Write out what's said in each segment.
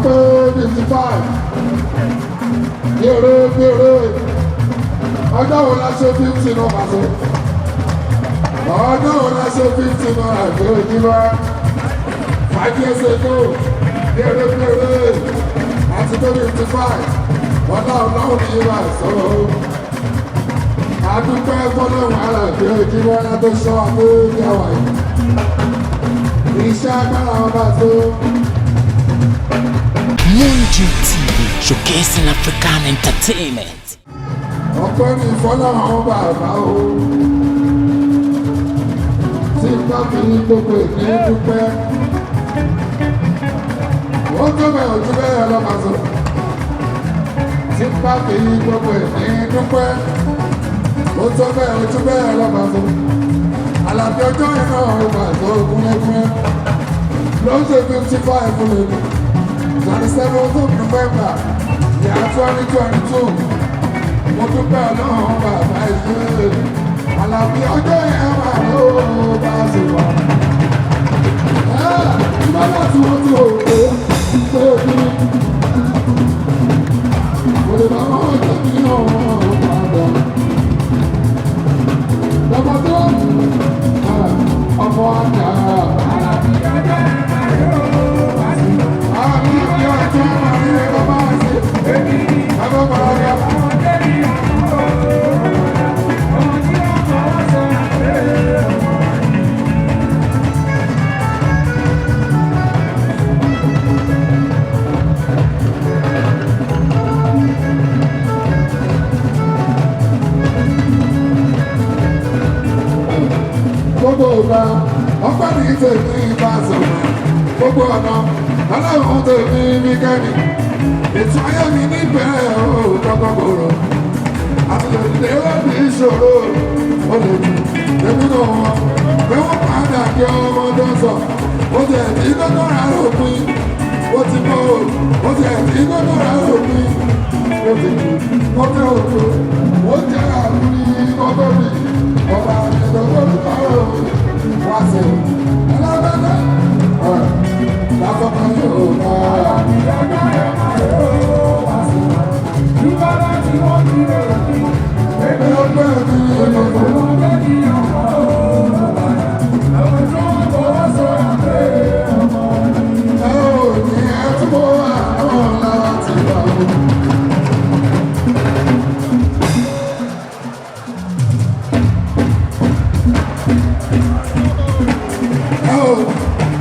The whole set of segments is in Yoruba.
pé 55. Gbèrè. Ọjọ́ wo la ṣe 50 náà pàṣẹ? Ọjọ́ wo la ṣe 50 náà àgbẹ̀ òjìbá? 5 years ago. Gbèrè. Àti tó 55. Wọ́n náà náà ní ìwà sọ̀rọ̀. Adúpẹ́ fọ́lọ́run àgbẹ̀ òjìbá tó sọ àgbẹ̀ àwà yìí. Iṣẹ́ agbára ọba tó. Munji TV, showcasing African entertainment. Ọpẹ́ ní fọ́lọ́run bàbá o. Tí bá fi gbogbo ìní dúpẹ́. Ó tó bẹ̀ ojú bẹ́ẹ̀ lọ́pàá. Tí bá fi gbogbo ìní dúpẹ́. Ó tó bẹ̀ ojú bẹ́ẹ̀ lọ́pàá. Àlàbí ọjọ́ iná ọgbà tó gúnlẹ́gúnlẹ́. Ló ń ṣe 55 fún mi. 27th of November, year 2022. Mo dúpẹ́ Ọlọ́run bàbá ìṣe. Àlàbí ọjọ́ yẹn wà ló bá ṣe wà. Ìbálò tí wọ́n ti òkè ṣe bí. Mo lè bá wọn jẹ́ kí ọ̀hún padà. Lọ́pọ̀ tó ọmọ àgbà. Àlàbí ọjọ́ yẹn wà ló bá ṣe wà. Gbogbo ọ̀gá ọpẹ́ ní tèmi ìbáṣọ̀mọ̀ gbogbo ọ̀nà ọlọ́run tèmi ní kẹ́mi ètò ayé mi níbẹ̀rẹ̀ kọ́kọ́kọ́rọ̀ àtìlẹ́yìn ó ní ìṣòro ó lè jù èmi náà wọn pé wọ́n padà kí ọmọ tó sọ ó jẹ́ ẹ̀dí gbọ́dọ̀rà òpin ó ti bọ́ ó jẹ́ ẹ̀dí gbọ́dọ̀rà òpin ó ti jù ó tẹ́ òkú ó jẹ́ àkúrí ọgọ́ mi ọba ìdọ̀gbọ́dọ̀ wá sí ẹlẹ́gbẹ́gbẹ́ lásọ̀kan yóò bá ìyájọ́ ẹ̀ máa yóò wá sí nígbà láti wọ́n ti rẹ̀ sí ẹgbẹ́ ọgbẹ́ mi lọ́gbọ́n ọgbẹ́ ní ọmọ ọba ẹ̀wọ̀n tó ń bọ́ sọ́yà pé ọmọ ẹ̀ ò ní ẹ̀ tó àwọn láti bá wọn.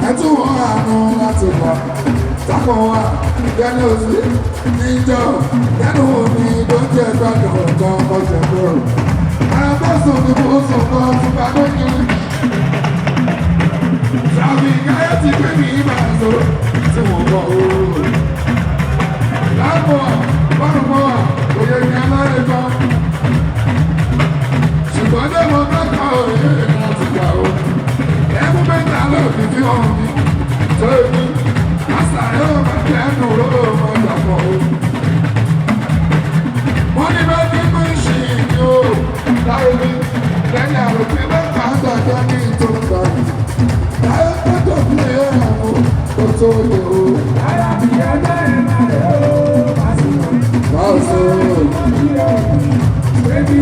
Ẹtúwọ́ àánú láti wà sápọ̀ wà gẹ́nu òsì níjọ́ gẹ́nu òní tó jẹ́ gbàgbọ́ ọ̀gá ọ̀jẹ̀ gbòòrò. Arábọ́sùn ni mo sùn kan fún bàbá kiri. Sàmì káyọ̀ ti gbé mi máa so tí wọ́n bọ̀ ooo. Láàbọ̀ bọ́ọ̀lù mọ́ wa òye ní aláàrẹ̀ kan. Ṣùgbọ́n dé mo kẹ́kọ̀ọ́ òye láti gbà o. Ẹkún mẹ́ta ló fi fi hàn mí. Tóbi, àṣà yóò máa fi ẹnu ró ọmọ ìjàpọ̀ o. Wọ́n ní bẹ́ẹ̀ ní kó ṣì ní o. Láyé mi, lẹ́yìn àròpin mẹ́ta àgbàjọ ní ìtòkà. Láyé pẹ́tò bí ẹ̀rọ kò tó lè o. Àyàfi ẹgbẹ́ ìmọ̀ rẹ̀ o. Báwo Baby,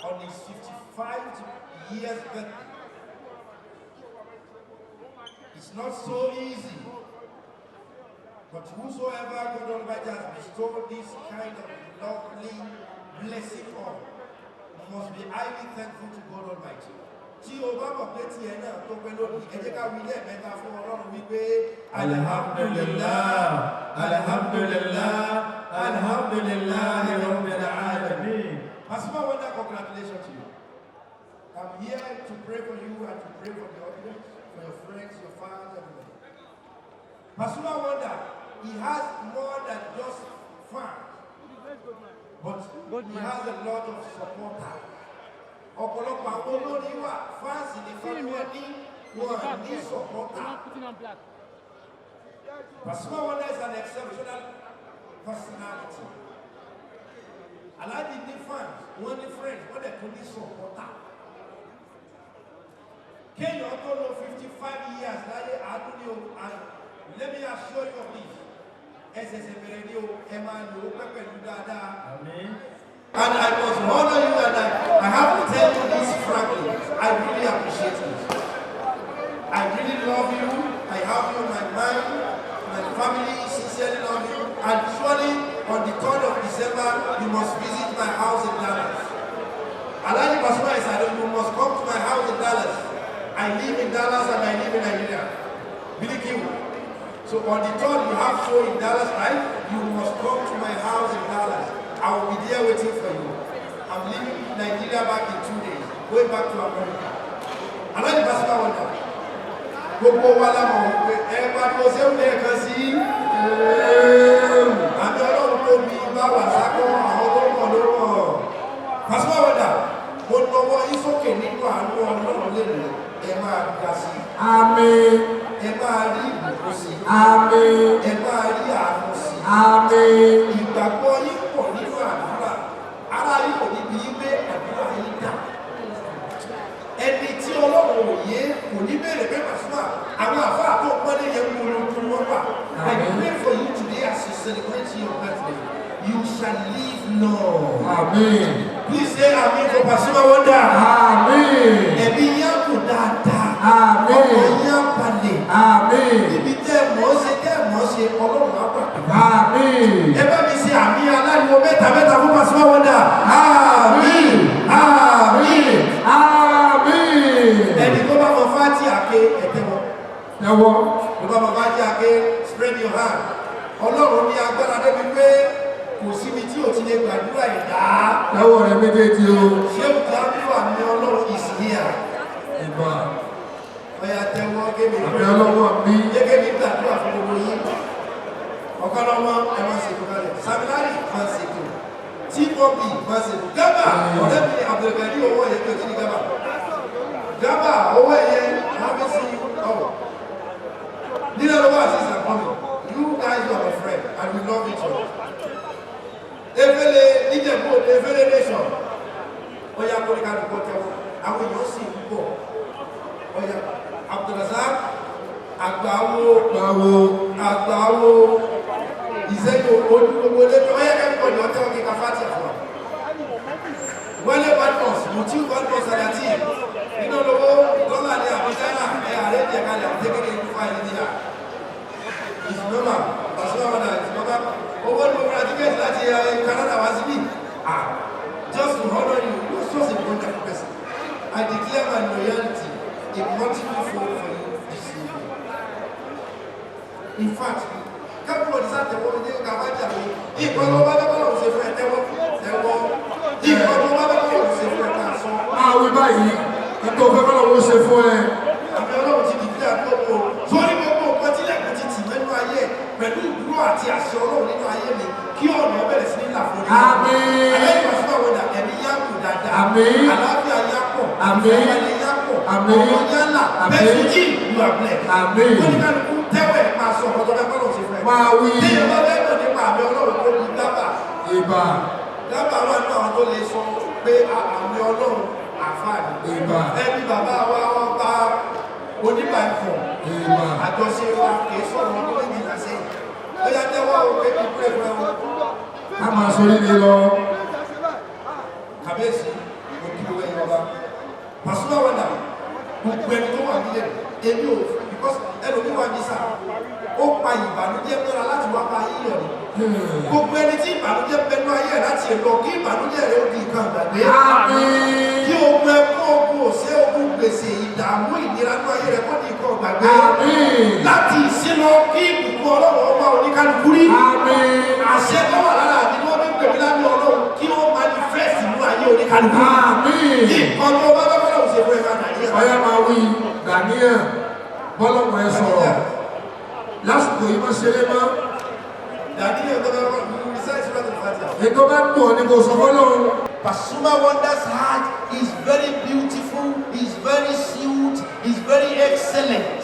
on his 55th year's birthday. It's not so easy, but whosoever God Almighty has bestowed this kind of lovely blessing on must be highly thankful to God Almighty. Tí o bá mọ̀ pé tiẹ̀ náà tó pẹ́ lónìí, ẹ jẹ́ ká wí lẹ́ẹ̀mẹ́ta fún Ọlọ́run wípé Alhamdulillah, Alhamdulillah, Alhamdulillah, Rabbil Alamin. Pasuma Wonder, congratulations to you. I'm here to pray for you and to pray for the audience, for your friends, your fans, everybody. Pasuma Wonder, he has more than just fans. But he has a lot of supporters. Ọ̀pọ̀lọpọ̀ àwọn olórí wà fáǹsì ní fáwọn ní supporter. Pasuma Wonder is an exceptional personality. Alhaji ní fans, wọ́n ní friends, wọ́n dẹ̀ tún ní supporter. Kéèyàn tó lò 55 years láyé àádọ́ ní o, and let me assure you of this. Ẹsẹ̀sẹ̀ bẹ̀rẹ̀ ní o, ẹ máa lò ó pẹ́ pẹ̀lú dáadáa. And I must honor you, and I have to tell you this frankly. I really appreciate it. I really love you. I have you in my mind. My family sincerely love you. And surely on the 3rd of December, you must visit my house in Dallas. Alhaji Pasuma is saying you must come to my house in Dallas. I live in Dallas and I live in Nigeria. Believe you. So on the 3rd, you have show in Dallas, right? You must come to my house in Dallas. I will be there waiting for you. I'm leaving Nigeria back in 2 days, going back to America. Alhaji Pasuma Wonder. Gbogbo wa la mọ̀ pé ẹgbà tó ṣe ń lẹ́ẹ̀kan sí àmì ọlọ́run tó bí bá wà sákọ́ àwọn tó mọ̀ ló mọ̀. Pasuma Wonder, mo lọ́wọ́ yín sókè nínú àánú ọlọ́run lẹ́nu ẹ máa ga sí. Àmín. Ẹ máa rí ìbùkún sí. Àmín. Ẹ máa rí àánú sí. Àmín. Ìgbàgbọ́ yín pọ̀ nínú àdúrà. Ara yín kò níbi yín pé àdúrà yín dà. Ẹni tí ọlọ́run ò yé kò ní bẹ̀rẹ̀ pé Pasuma àwọn àfáà tó pọ́nlé yẹn mú olóògùn wọn wà. I pray for you today as you celebrate your birthday. You shall live long. Amen. Please say amen for Pasuma Wonder. Amen. Ẹ̀mí yẹn kò dáadáa. Amen. Ọmọ yẹn balẹ̀. Amen. Ibi tẹ́ mọ̀ ṣe ọlọ́run á gbà. Amen. Ẹ bá mi ṣe àmì aláriwo mẹ́ta fún Pasuma Wonder. Amen. Amen. Amen. Ẹni tó bá mọ fáti àké ẹ̀tẹ́wọ́. Ẹ̀wọ́. Tó bá mọ fáti àké spread your hand. Ọlọ́run ní agbára débi pé kò síbi tí ò ti lè gbàdúrà ìdá. Lọ́wọ́ rẹ̀ méjèèjì o. Ṣé òkè àdúrà ní ọlọ́run is here? Ìgbà. Ọya tẹ́wọ́ gébé. Àbí ọlọ́wọ́ mi. Gẹ́gẹ́ bí gbàdúrà fún gbogbo yín. Ọ̀kan lọ́wọ́ ẹ máa ṣètò kalẹ̀. Saminari máa ṣètò. T-Pop máa ṣètò. Gábà ọ̀rẹ́ mi Abdulgani owó ẹ̀yẹ kí o ti ní Gábà. Gábà owó ẹ̀yẹ máa fi sí ọ̀wọ̀. Nílẹ̀ lọ́wọ́ àti ìsàkọ́mi. You guys are my friend and we love each other. Efele Ìjẹ̀bú Efele nation. Ọya kọ́ni ká dùkọ́ tẹ́wọ́. Àwọn èèyàn sì ń bọ̀. Ọya Abdulrazak àgbàwo ìṣẹ́jú ojúgbogbo lẹ́tọ́. Ọya kẹ́kọ̀ọ́ ni wọ́n tẹ́wọ́ kíkà fàtì àfọ́. Wọlé Badmus, Mutiu Badmus Adati. Nínú olówó dọ́là ní àbújáná ẹ̀ àrẹ́jẹ̀ kalẹ̀ àtẹ́kẹ́kẹ́ ìfúnfà ìdíyà. Ìsìnlọ́mà, Pasuma Wonder, ìsìnlọ́mà. Owó ní gbogbo àjíkẹ́sì láti Canada wá síbí. Just to honor you, you are such a wonderful person. I declare my loyalty in multiple fold for you this evening. In fact, kápọ̀ ní sátẹ̀wọ́ ní kàwájà mi, ìkọlọ́ bá bá bọ́lọ̀ ṣe fún ẹ̀tẹ́wọ́, ìkọlọ́ bá bá bọ́lọ̀ ṣe fún ẹ̀tẹ́ àṣọ. Àwọn báyìí, ìtọ́ fẹ́ bọ́lọ̀ ṣe fún ẹ. Àmì ọlọ́run ti dìbí àgbọ̀gbọ̀. Sórí gbogbo nǹkan tí lẹ́kùn ti tì mẹ́nu ayé pẹ̀lú ìdúró àti àṣẹ ọlọ́run nínú ayé mi kí ọ̀nà bẹ̀rẹ̀ sí ní ìlàfọ́rí. Àmín. Àlẹ́ Pasuma Wonder ẹ̀mí yá kù dáadáa. Àmín. Àlàáfíà yá pọ̀. Àmín. Ìfọ̀mọ́lẹ̀ yá pọ̀. Àmín. Ọmọ yá là. Àmín. Bẹ́ẹ̀ yìí you are blessed. Àmín. Oníkálukú tẹ́wẹ̀ máa sọ ọ̀pọ̀ tó fẹ́ bọ́lọ̀ ṣe fún ẹ. Máa wí. Ní ìyẹn bá fẹ́ mọ̀ nípa àmì ọlọ́run tó di Gábà. Ìbà. Gábà wà ní àwọn tó lè sọ pé àmì ọlọ́run àfáàní. Ìbà. Ẹbí bàbá wa ọba onígbà ẹ̀fọ́. Ìbà. Àjọṣe wa kì í sọ̀rọ̀ ọdún méjìlá sẹ́yìn. Ó yá tẹ́wọ́ o pé kí pé fún ẹ wọn. A máa sọ nílé lọ. Kàbíyèsí, mo kí ló wẹ̀yìn ọba. Pasuma Wonder, gbogbo ẹni tó wà nílé èmi ò because ẹlòmí wà ní sà. Ó pa ìbànújẹ́ mẹ́ra láti wá pa yíyọ̀ ni. Gbogbo ẹni tí ìbànújẹ́ bẹnu ayé láti lọ kí ìbànújẹ́ rẹ̀ ó di nǹkan àgbàgbé. Kí ogun ẹkún ogun òṣè ogun gbèsè ìdààmú ìnira nínú ayé rẹ̀ kó di nǹkan àgbàgbé. Láti ìsínú kí ìbùkún ọlọ́run ọba oníkálukú rí. Àṣẹ tó wà lára àbí wọ́n fi ń pèmí lábẹ́ ọlọ́run kí wọ́n manifest nínú ayé oníkálukú. Ìkan tó bá bá bọ́lá òṣè fún ẹ̀ka Nàìjíríà. Ọyá máa wí Daniel bọ́lọ̀mọ̀ ẹ sọ̀rọ̀ lásìkò yìí máa ṣeré mọ́. Daniel tó bá wọ́n ní sáyẹ́sì láti fàájà. Ètò bá dùn ọ́ ní kò sọ fọ́lọ́run. Pasuma Wonder's heart is very beautiful, is very sweet, is very excellent.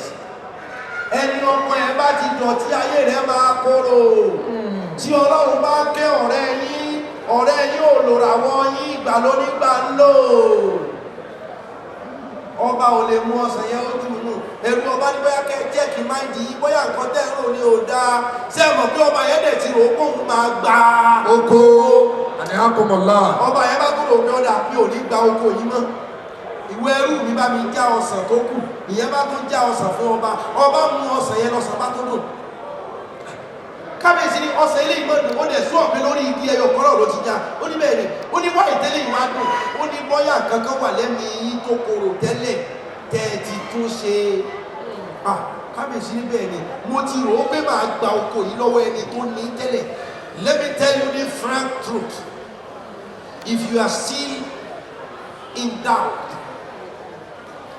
Ẹni ọmọ ẹ bá ti dọ̀tí ayé rẹ̀ máa kóró. Tí Ọlọ́run bá kẹ́ ọ̀rẹ́ yín ò lò ràwọ̀ yín ìgbà lónígbà ń lò. Ọba ò lè mú ọsàn yẹn ojú nù. Ẹ̀rù ọba ní bóyá kẹ́ jẹ́ kí máa dì í bóyá nǹkan tẹ́rù ni ò dáa. Ṣé ẹ mọ̀ pé ọba yẹn dẹ̀ ti rò ó kóun máa gba oko àní àkọmọ̀lá. Ọba yẹn bá tó rò pé ọ̀dà mi ò ní gba oko yìí mọ́. Ìwé ẹrú mi bá mi já ọsàn tó kù. Ìyẹn bá tó já ọsàn fún ọba. Ọba mú ọsàn yẹn lọ́sàn bá tó dùn. Kábíyèsí ni ọsàn ilé ìmọ̀ dùn. Ó dẹ̀ sún ọ̀pẹ lórí igi ẹyọ kọ́rọ̀ ló ti já. Ó ní bẹ́ẹ̀ ni. Ó ní wáyé tẹ́lẹ̀ ìwà dùn. Ó ní bọ́yá kankan wà lẹ́mìí tó korò tẹ́lẹ̀ tẹ́ ẹ ti tún ṣe. Kábíyèsí ní bẹ́ẹ̀ ni. Mo ti rò ó pé màá gba oko yìí lọ́wọ́ ẹni tó ní tẹ́lẹ̀. Let me tell you the frank truth. If you are still in doubt,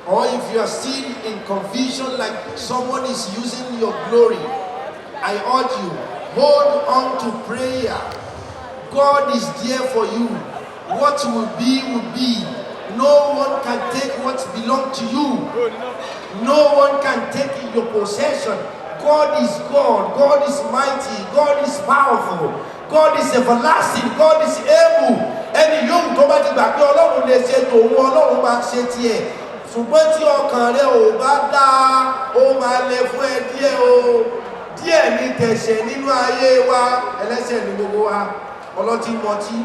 or if you are still in confusion like someone is using your glory, I urge you, hold on to prayer. God is there for you. What will be. No one can take what belongs to you. No one can take your possession. God is God. God is mighty. God is powerful. God is everlasting. God is able. Ẹni yóò tó bá ti gbà pé Ọlọ́run lè ṣe tòun, Ọlọ́run máa ṣe tiẹ̀. Ṣùgbọ́n tí ọkàn rẹ ò bá dáa, ó máa lè fún ẹ díẹ̀ o. Díẹ̀ ní tẹ̀ṣẹ̀ nínú ayé wa, ẹlẹ́ṣẹ̀ ní gbogbo wa. Ọlọ́tí mọtí,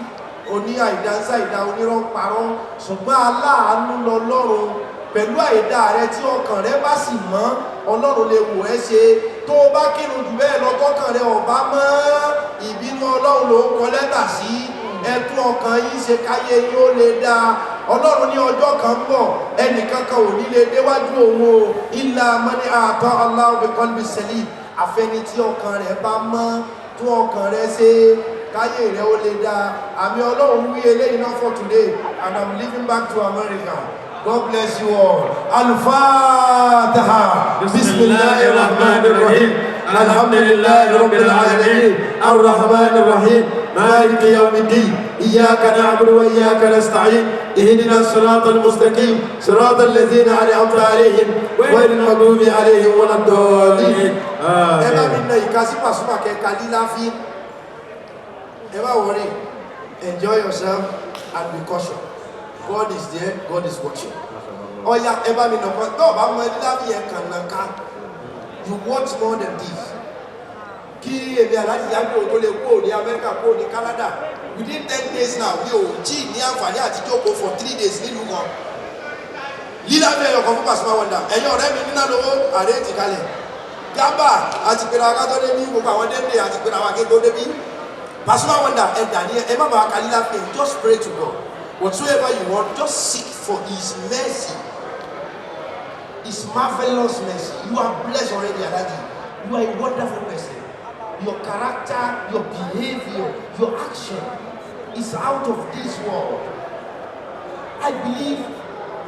oní àìdánsá ìdá onírọ́ parọ́. Ṣùgbọ́n aláàánú lọ́lọ́run. Pẹ̀lú àìdá rẹ tí ọkàn rẹ bá sì mọ́, Ọlọ́run lè wò ẹ́ ṣe. Tó o bá kírun jù bẹ́ẹ̀ lọ tọ́kàn rẹ ọ̀bá mọ́, ìbínú Ọlọ́run ló ń kọ lẹ́tà sí. Ẹ̀tún ọkàn yìí ṣe káyé yín ó lè dáa. Ọlọ́run ní ọjọ́ kan ń bọ̀, ẹnìkankan ò ní lè déwájú òun o. Illa man ata Allahu bi qalbi salim. Àfẹ́ni tí ọkàn rẹ̀ bá mọ́, tún ọkàn rẹ̀ ṣe káyé rẹ̀ ó lè dáa. Àmì Ọlọ́run wí eléyìí náà for today, and I'm leaving back to America. God bless you all. Al-Fatiha. Bismillahirrahmanirrahim. Alhamdulillahi Rabbil Alamin. Ar-Rahmanirrahim. مالك يوم الدين إياك نعبد وإياك نستعين اهدنا الصراط المستقيم صراط الذين أنعمت عليهم غير المغضوب عليهم ولا الضالين. Ẹ bá mi na ìkásí Pasuma kẹ̀kẹ́ líláfi. Ẹ bá worry, enjoy yourself and be cautious. God is there, God is watching. Ọ̀ya ẹ bá mi nà kọ́ tó o bá mọ líláfi yẹn kàn náà ká. You watch more than this. Kí èmi aláàjì yàgbé òtó lè kó ní Amẹ́ríkà kó ní Canada within 10 days now mi ò tí ní àǹfààní àti jókòó for 3 days nílùú kan. Lílá bẹ́ẹ̀ ọkọ̀ fún Pasuma Wonder ẹ̀yin ọ̀rẹ́ mi nínú lówó àrẹ ti kalẹ̀. Gábà àti pèrè àwọn akátọ́ débi gbogbo àwọn dẹ́ndé àti pèrè àwọn akéko débi. Pasuma Wonder ẹ̀dà ni ẹ má bàa ka lílá pé just pray to God. Whatsoever you want, just seek for His mercy. His marvelous mercy. You are blessed already, Alhaji. You are a wonderful person. Your character, your behavior, your action is out of this world. I believe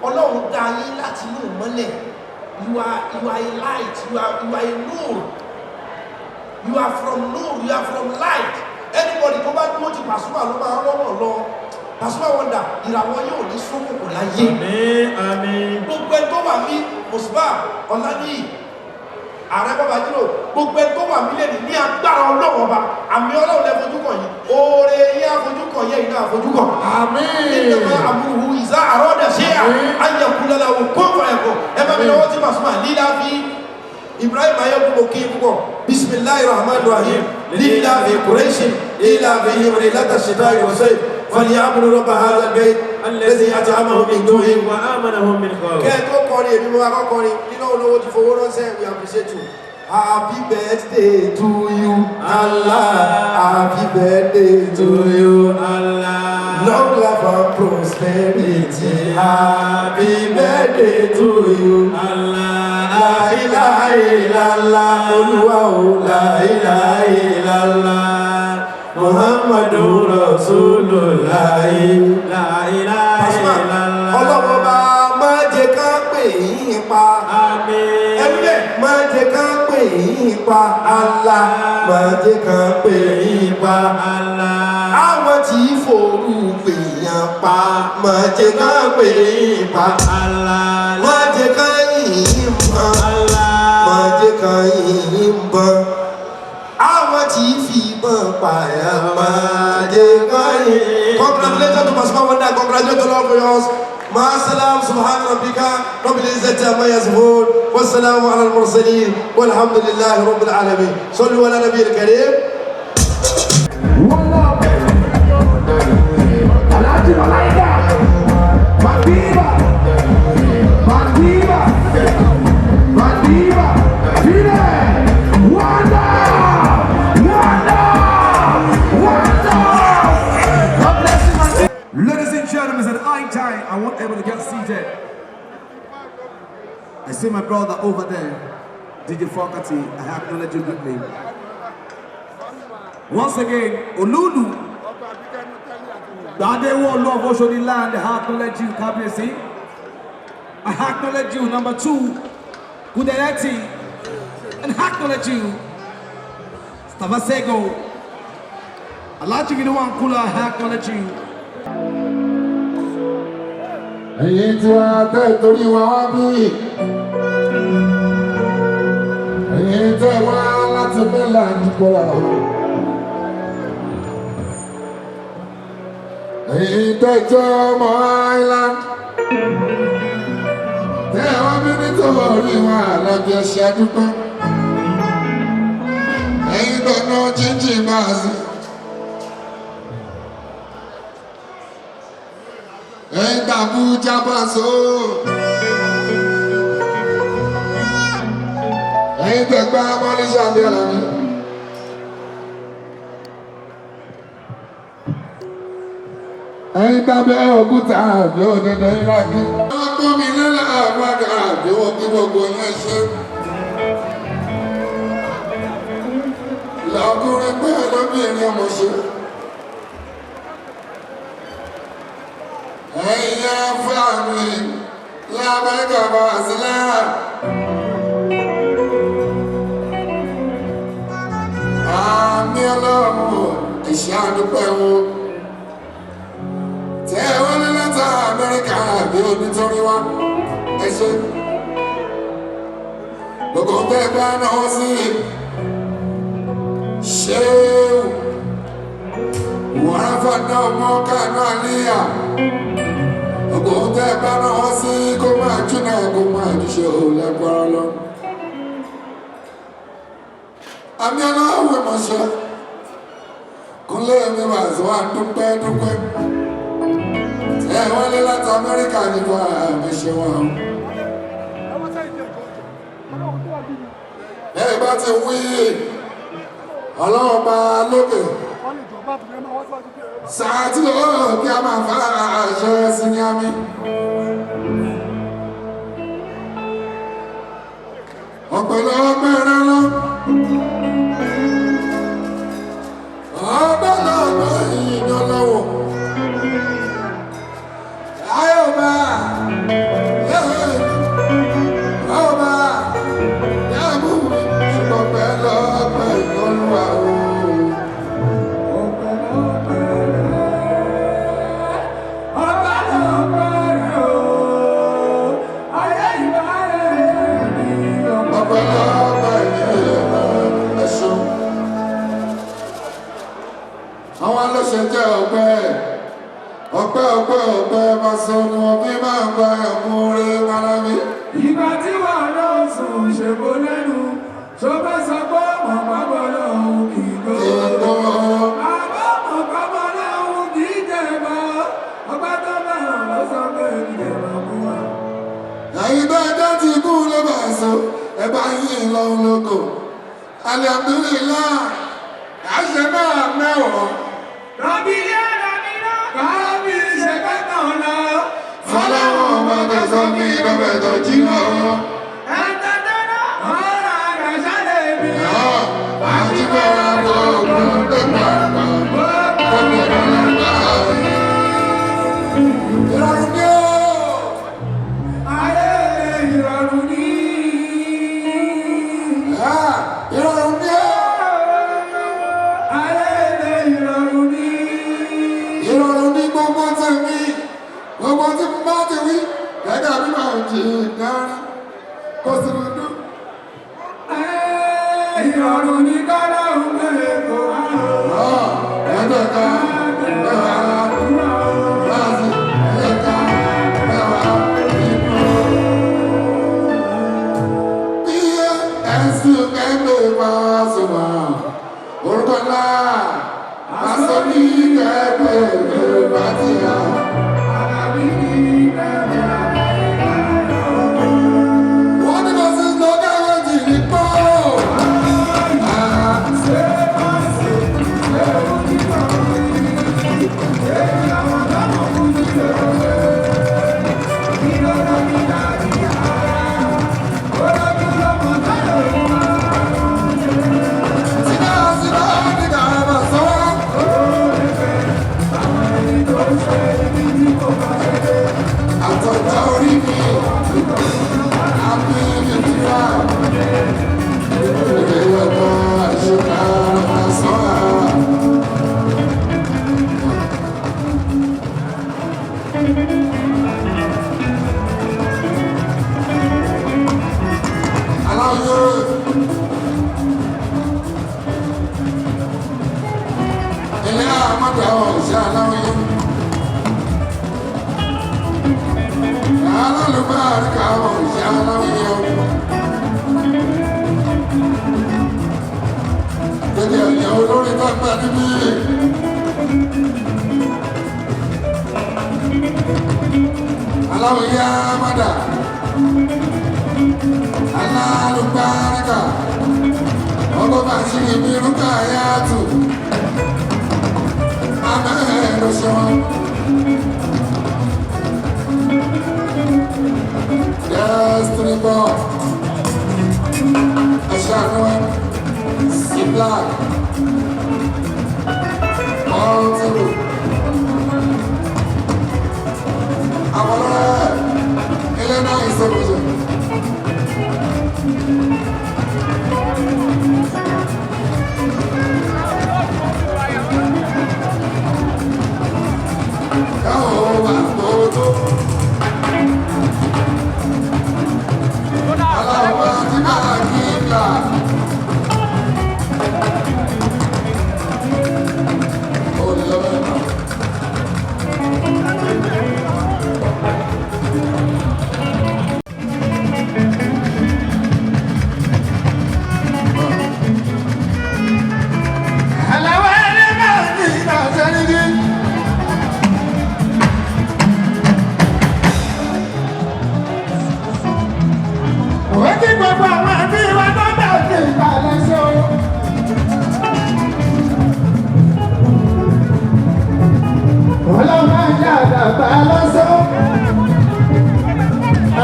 Ọlọ́run dá yín láti inú ìmọ́lẹ̀. You are a light. You are a nur. You are from nur. You are from light. Anybody tó bá dúró ti Pasuma ló máa lọ́wọ́ lọ. Pasuma Wonder ìràwọ̀ yóò ní sókòkò láyé. Àmín. Gbogbo ẹni tó wà ní Musba Ọláníyì ààrẹ bàbá jùlọ gbogbo ẹni tó wà mílẹ̀ ní agbára Ọlọ́run ọba àmì Ọlọ́run lẹ fojú kàn yìí oore yín àfojú kàn yẹ iná àfojú kàn. Àmín. Nígbà àbúrò ìzá àrọ́dà ṣé àyẹ̀kúlẹ̀lẹ̀ òkú ọ̀fọ̀ẹ̀kọ̀ ẹ bá mi lọ́wọ́ tí Pasuma lílá fi Ibrahim ayélujára kí n púpọ̀ Bismillahirrahmanirrahim lílá fi Qurayshin lílá fi hìmìrì látàṣítà ìwọ̀sẹ̀ فليعبدوا رب هذا البيت الذي أطعمهم من جوع وآمنهم من خوف. Kẹ́ẹ̀tọ́ kọrin èmi mo akọ́ kọrin nínú olówó ti fowó ránṣẹ́ we appreciate you. Happy birthday to you Allah. Happy birthday to you Allah. Long life and prosperity. Happy birthday to you Allah. La ilaha illallah. Olúwa o la ilaha illallah. Muhammadur Rasulullah la ilaha illallah. Ọlọ́wọ́ bá máa jẹ ká pè yín pa. Àmín. Ẹgbẹ́ máa jẹ ká pè yín pa. Allah máa jẹ ká pè yín pa. Allah. àwọn tí forú pèèyàn pa má jẹ́ ká pè é pa má jẹ́ ká yìn mọ́ má jẹ́ ká yìn mọ́ àwọn tí fìbọn pààyàn má jẹ́ ká yìn. Congratulations to Pasuma Wonder, congratulations to all for yours. مع السلامة سبحان ربك رب العزة عما يصفون والسلام على المرسلين والحمد لله رب العالمين. صلوا على النبي الكريم. Ladies and gentlemen, it's an eye time. I want everyone to get seated. I see my brother over there, DJ Fokati. I have acknowledged you with me. Once again, Olulu. That they won't love us on the land. I have acknowledged you, Kabiyesi. I acknowledge you, number 2, Kudereti. And I acknowledge you, Stavasego. Alhaji Gideon Kula, I acknowledge you. ẹ̀yin tí wọ́n tẹ́ torí wọn wá bí ẹ̀yin tẹ́ wá láti mẹ́lá nípòlá ẹ̀yin tẹ́ jẹ́ ọmọ Island tẹ́ wọ́n bí nítorí wọn àlọ́bí ẹ̀ṣẹ̀ àdúgbò ẹ̀yin tọ́nà jíjì máa sí. Abuja Paso. Ẹ̀yin tẹ̀gbá Mọ́nísà ní ọ̀la mi. Ẹ̀yin tàbí òkúta àbí òdòdó ìlàkí. Wọ́n kó mi lẹ́la àbága àbí wọ́n kí gbogbo yẹn ṣe. Lọ́kùnrin pé lóbìnrin ọmọ ṣe. Ẹ̀yà fúlàní lábẹ́gà bá sílẹ̀. Àmì ọlọ́run ẹ̀ṣẹ́ àdúpẹ́ wọn. Tẹ́ wọ́n ní láti Amẹ́ríkà bí onítorí wá. Ẹ ṣe. Gbogbo tẹ́ bá náà sí. Ṣéwù. Wọ́n á fọ́ náà mọ́ kánú àlíyà. Ọgbọ̀n tẹ́ bá náà sí kó máa júnà kó máa jíṣẹ́ ò lágbára lọ. Àmì aláwọ̀ mọ̀ṣẹ́ kúnlẹ̀ mi wà sí wà dúpẹ́. Tẹ́ wọ́n lé láti Amẹ́ríkà nípa àmì ṣe wọn. Ẹ bá ti wí ọlọ́run bá lókè. Sàátì ló kí a máa fa àṣẹ sí ní àmì. Ọ̀pọ̀lọpọ̀ ẹran lọ. Ọ̀pọ̀lọpọ̀ ìyìnà lọ́wọ́. Ayọ̀bá. Ọba. Yàgò. Ṣùgbọ́n pẹ̀lú ọpẹ́ ìkọlùwà o. Àwọn aláṣẹ jẹ́ ọpẹ́ máa sọ ni wọ́n fi máa ń gba ẹ̀mú rẹ̀ Málámí. Ìgbà tí wọ́n lọ sùn ṣèbó lẹ́nu, ṣó fẹ́ sọ pé mọ̀mọ́ bọ́ lọ́hùn kì í gbọ́. Àbọ̀ mọ̀mọ́ bọ́ lọ́hùn kì í jẹ̀bọ̀. Ọgbà tó bẹ̀rẹ̀ ló sọ pé ìjẹ̀bọ̀ mú wa. Ẹ̀yin bá ẹjọ́ ti kú ló bá sọ, ẹ bá yín lọ́hùn lóko. Alhamdulillah, àṣẹ náà mẹ́wọ̀ọ́. Rọ̀bìlì káàbì ṣe kẹ́kọ̀ọ́ lọ. Fọláwọ́ ọmọ tẹ̀sán ní ìdọ́bẹ̀ tó jí lọ. Ẹ̀ẹ́dẹ́gbẹ̀rún ọ̀rọ̀ àgbàṣálẹ̀ mi. Àti bẹ́ẹ̀ gbogbo tó pàpà, gbogbo lọ́lọ́gbà. Ìrọ̀rùn ni ó. Ayé ìrọ̀rùn ni. Ìrọ̀rùn ni ó. Ayé ìrọ̀rùn ni. ìrọ̀rùn ní gbogbo tèmi gbogbo tí mo bá ti wí gẹ́gẹ́ bí màá jì dárí kó sì mú dún. ìrọ̀rùn ní kọ́lá òun lè kó wá. ẹgbẹ́ ká ẹwà láti ẹ̀ka ẹwà ìbò. bí ẹ̀sùn kẹ́gbẹ́ máa sọ̀rọ̀ orúkọ náà aṣọ ní kẹ́gbẹ́ yorùbá ti yá. wọ́n ní bá sí lọ́gá ìwádìí ní pọ́. Àtọ̀jọ́ orí mi, àbí ìtura, ìrẹ̀lẹ̀ kan ìṣúná lọ́sọ̀ọ́. Aláwọ̀ ilé àmọ́dé ọ̀ṣẹ́ aláwọ̀ yẹn. Alálùbáríkà ọ̀ṣẹ́ aláwọ̀ yẹn. Gbẹ̀dẹ̀ ẹ̀yẹ olórí tó gbà níbí. Aláwọ̀ yẹn àmọ́dá. Alálùbáríkà ọgbọ́n bá ṣe ibi rúkà yàtò. Amẹ́ ló ṣe wọn. Destiny Boy, Ashano, C Black, all through. Amore, Elena is the vision.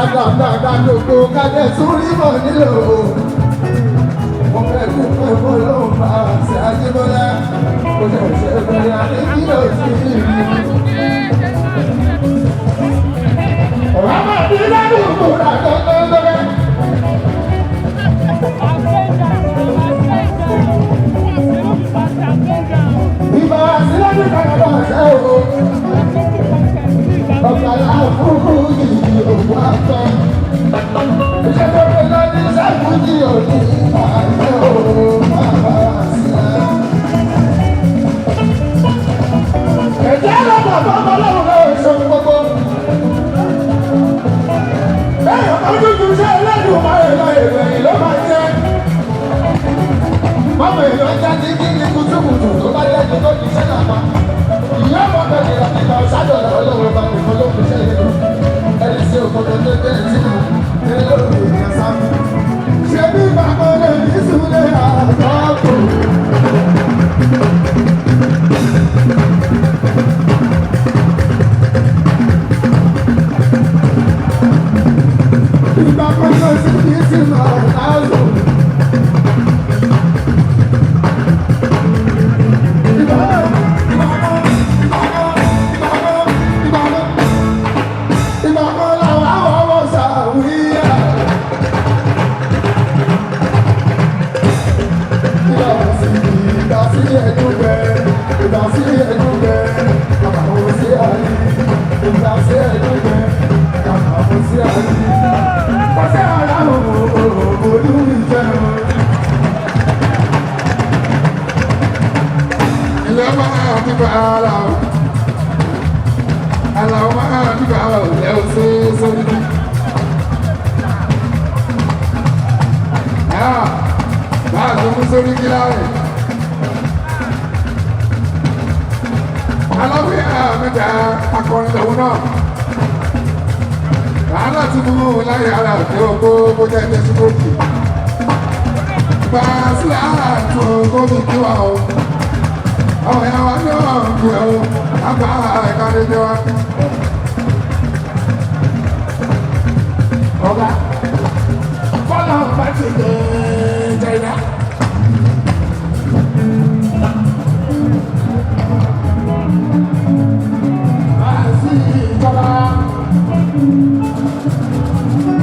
Àgbàgbàgbàgbò kájẹ sórí mọ̀ nílò. Mo fẹ́ kú pé mo ló ń bá ṣe Ajíbọ́lá. Mo lè ṣe bẹ̀rẹ̀ àdébíyọ̀ sí ìlú. Ọ̀rọ̀ máa bí ládùúgbò àtọ́tọ́ lọ́rẹ́. Ìbá sílẹ̀ kan bá ṣe o. Ọ̀kadà fúnfún yìí òkú àtọ́. Iṣẹ́ tó fi lọ ní sẹ́kùnjì òní àgbẹ̀ òun bàbá sílẹ̀. Ẹ̀jẹ̀ lọ́dọ̀ tó bọ́ lọ́rùn lọ́wọ́ ìṣòro gbogbo. Bẹ́ẹ̀ ọdún tuntun ẹlẹ́dùn máa ń lọ ìròyìn ló máa jẹ́. Mọ́mọ́ èèyàn jáde kí ní kùtùkùtù tó bá lẹ́jọ́ tó ti ṣẹ́ nàpá. Ìyá ọmọ bẹ̀rẹ̀ láti gba ọ̀ṣádọ̀ náà lọ́wọ́ bá mi fọlọ́ fi ṣe ìlú. Ẹni tí òkòtò tó dé sí mi, ní lórí ìyẹn sáfù. Ṣé bí bàbá lè ní ìsúlẹ̀ àtọ́kù? Ìgbà kan lọ sí ìsinmi àwòrán. Ìgbà sí ẹ̀dùn bẹ́ẹ̀. sí ẹ̀dùn jẹ àmọ́ sí àdí. Pọ́sẹ̀ ara olú ìjẹ́ o. Ilé máa ń bá ara o. Àlàó máa ń bá ọ lẹ́wọ̀ sí sórí. Báà tó mú sórí kílá rẹ̀. Aláwí àmìjà akọrin lòun náà. Àánà ti mú láyé ara tí ó kó bó jẹ́ ẹgbẹ́ sí bókì. Gbàsílẹ̀ àtò gómìn kí wà ó. Àwọn ìyá wa náà ń gbé ó. Àgbà ẹ̀ka lè jẹ́ wa. Ọ̀gá bọ́lá bá ti dé jẹ́yà.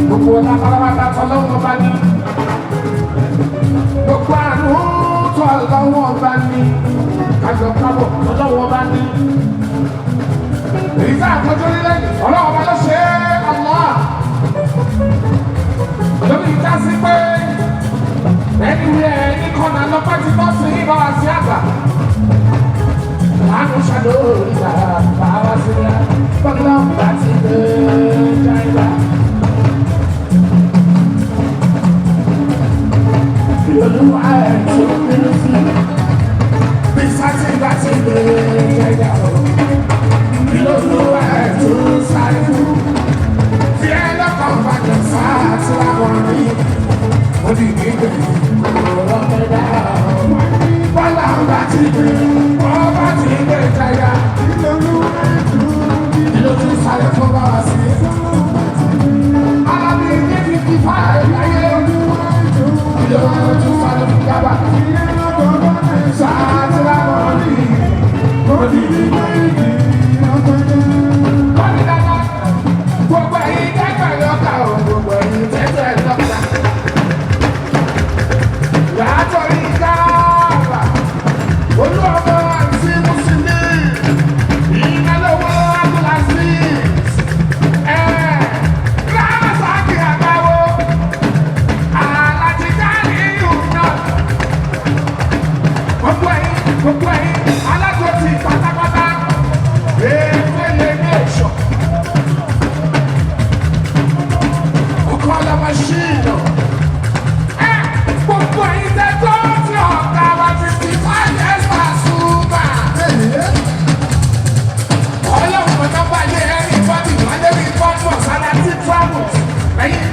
Gbogbo ọ̀nà pátápátá tọ́lọ́wọ́ bá ní. Gbogbo àrùn tọ́lọ́wọ́ bá ní. Kájọ kábọ̀ tọ́lọ́wọ́ bá ní. Èyí tá àtọ́jú nílẹ̀ ọlọ́wọ́ bá ló ṣe é ọlọ́. Lórí ìjà sí pé ẹni rẹ̀ ní kọ́nà lọ́pẹ́ ti bọ́ sí ibà wá sí àgbà. Àánú ṣàlọ́ ìgbà bàbá sí ya. Bọ́lá bá ti dé jáìbá. Olúwa ẹ̀ tó bínú sí. Bí sátì bá ti dé jáìbá o. Olúwa ẹ̀ tó sáré fún. Fi ẹ lọ́kàn bàjẹ́ sáà tí wàá wọ̀ ní. Ó di gbígbé ọ̀rọ̀ mẹ́ta. Bọ́lá bá ti dé, wọ́n bá ti dé jáìbá. Ìlú tún sáré fún bàbá sí. Alábí ní 55 láyé. Ìlú tún sáré fún bàbá. Sáà tí wàá wọ̀ ní. Ó di gbígbé gbogbo ẹ̀yin tẹ́tẹ̀ lọ́kà o, gbogbo ẹ̀yin tẹ́tẹ̀ lọ́kà. Yàtọ̀ ìjàmbá, olú ọmọ àti Mùsùlùmí, ìnáwó Abdulaziz, Ramazani Àgbáwo, Alhaji Ganiyu náà. Gbogbo ẹ̀yin alájọsí pátápátá, èèfé lè ní èso. Kọ́lá maṣíìnì. Gbogbo ẹ̀yin tẹ́ tó ti ọ̀gá wa 55 years Pasuma. Ọlọ́run mọ̀tọ́ báyé ẹni bọ́dì wáyé bí pọ́pọ̀ sára tí travel. Ẹ̀yin